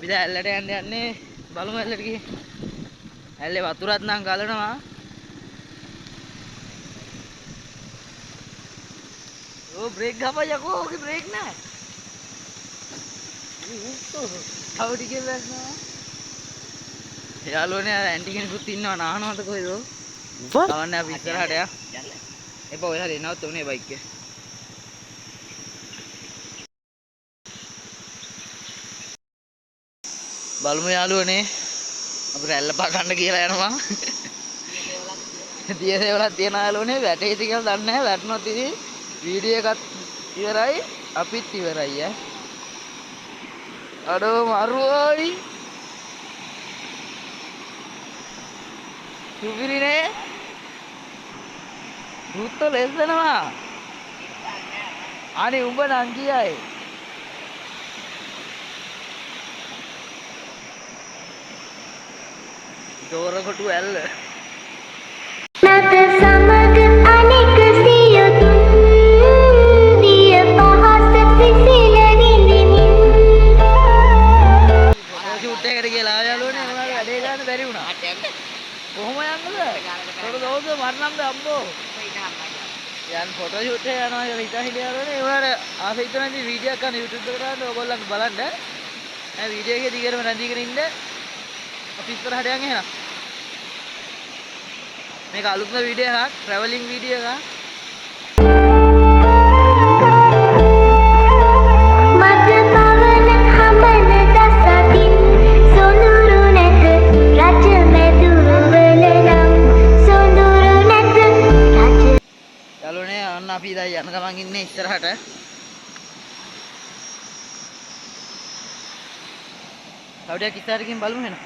අපි දැන් ඇල්ලට යන්නේ බලමු ඇල්ලට ගිහින්. ඇල්ලේ වතුරත් නම් ගලනවා. ओ ब्रेक घापा जाको ओके ब्रेक ना කවුද කියලා දැක්නවා යාළුවනේ අර ඇන්ටි කෙනෙකුත් ඉන්නවා නානවද කොහෙද කවන්නේ අපි ඉස්සරහට යන්න එපා ඔය හරි එනවත් උනේ බයික් එක බලමු යාළුවනේ අපි රැල්ල පාගන්න කියලා යනවා දියසේවලක් තියන යාළුවනේ වැටේද කියලා දන්නේ නැහැ වැටුණොත් ඉතින් වීඩියෝ එකත් ඉවරයි අපිත් ඉවරයි ඈ අඩෝ මරුවයි සුපිරිනේ දුත්ත ලෙස්සනවා අනේ උඹ නම් කියයි දෝර කොටු ඇල්ල කොහොම යන්නද? පොඩ දවස් මරන්නම්ද අම්බෝ? යන් ෆොටෝ ෂූට් එක යනවා කියලා හිතා හිටියානේ. ඒ වුණාට ආස හිතනදී වීඩියෝ එකක් ගන්න YouTube එකට දාන්න ඕගොල්ලන් බලන්න. මේ වීඩියෝ එකේ දිගටම රැඳීගෙන ඉන්න. අපි ඉස්සරහට යන් එහෙනම්. මේක අලුත්ම වීඩියෝ එකක්, ට්‍රැවලින් වීඩියෝ එකක්. අපි දැන් යන ගමන් ඉන්නේ ඉස්සරහට. කවුදයක් ඉස්සරහකින් බලමු එහෙනම්.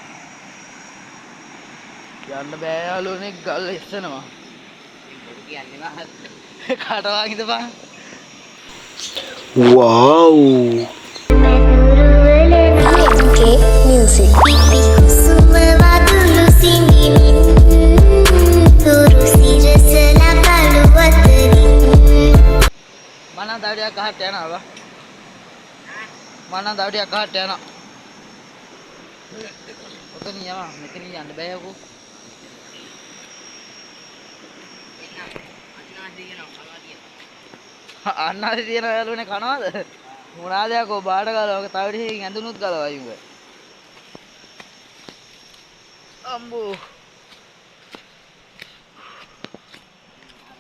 යන්න බෑ යාළුවනේ ගල් එස්සනවා. බොරු කියන්නේ මහත්. කාට වගේද බං? Wow. Music. mana dawdiya ගහට යනවා බා mana dawdiya ගහට යනවා ඔතන යනවා මෙතන යන්න බෑ යකෝ අන්නාදී තියන යාළුවනේ කනවාද මොනවාද යකෝ බාඩ ගාලා ඔක තවඩියකින් ඇඳුනුත් ගාලා වයින් ඔය අම්බෝ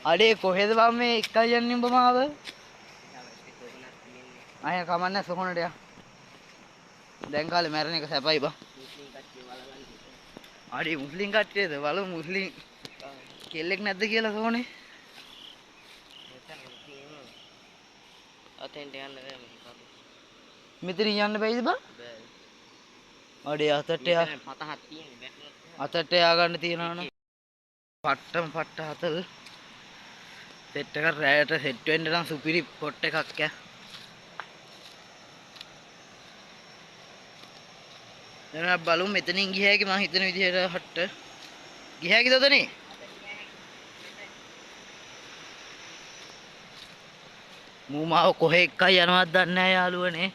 අඩේ කොහෙද බම් මේ එකයි යන්නේ උඹ මාව අය කමන්න සොහොනට යා දැන් කාලේ මැරෙන එක සැපයි බා අඩේ මුස්ලිම් කට්ටියද බලමු මුස්ලිම් කෙල්ලෙක් නැද්ද කියලා සොහොනේ අතෙන්ට යන්න බෑ මෙතන යන්න බෑද බා අඩේ අතට යා පතහක් තියෙන්නේ අතට යා ගන්න තියනවනේ පට්ටම පට්ට හතද සෙට් එක රැයට සෙට් වෙන්න නම් සුපිරි පොට් එකක් ඈ දැන් බලමු මෙතනින් ගියාකි මම හිතන විදිහට හට්ට ගියාකිද ඔතනේ මූ මාව කොහෙ එකයි යනවද දන්නේ නැහැ යාළුවනේ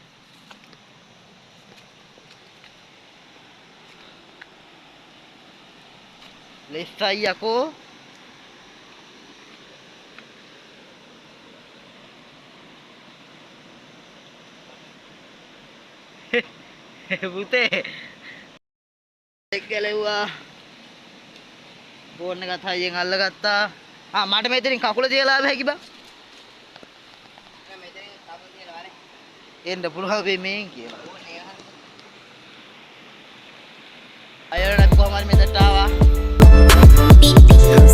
ලෙස්සයි යකෝ පුතේ එක් ගැලෙව්වා ෆෝන් එකත් හයියෙන් අල්ලගත්තා මට මෙතනින් කකුල තියලා ආව හැකි බං දැන් මෙතනින් කකුල තියලා වරේ එන්න පුළුවන් වෙයි මේන් කියලා අයරණත් කොහම හරි මෙතනට ආවා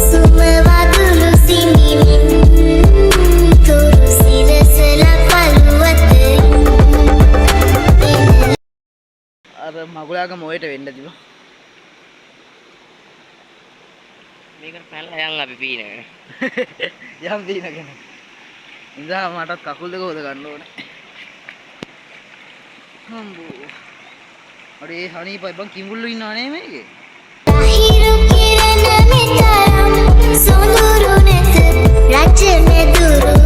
සුම වදුළු සිඹිමින් තුරු සිරසලා පළුවතේ අර මගුලාගේ මොයට වෙන්න දිව මේකට පැනලා යන් අපි පීනගෙන යම් පීනගෙන ඉඳා මටත් කකුල් දෙක හොද ගන්න ඕනේ හම්බෝ අර ඒ හනීපයි බං කිඹුල්ලු ඉන්නව නේ මේකේ හිරු කිරණ මෙතරම් සොඳුරු නැත රජ මෙදුරු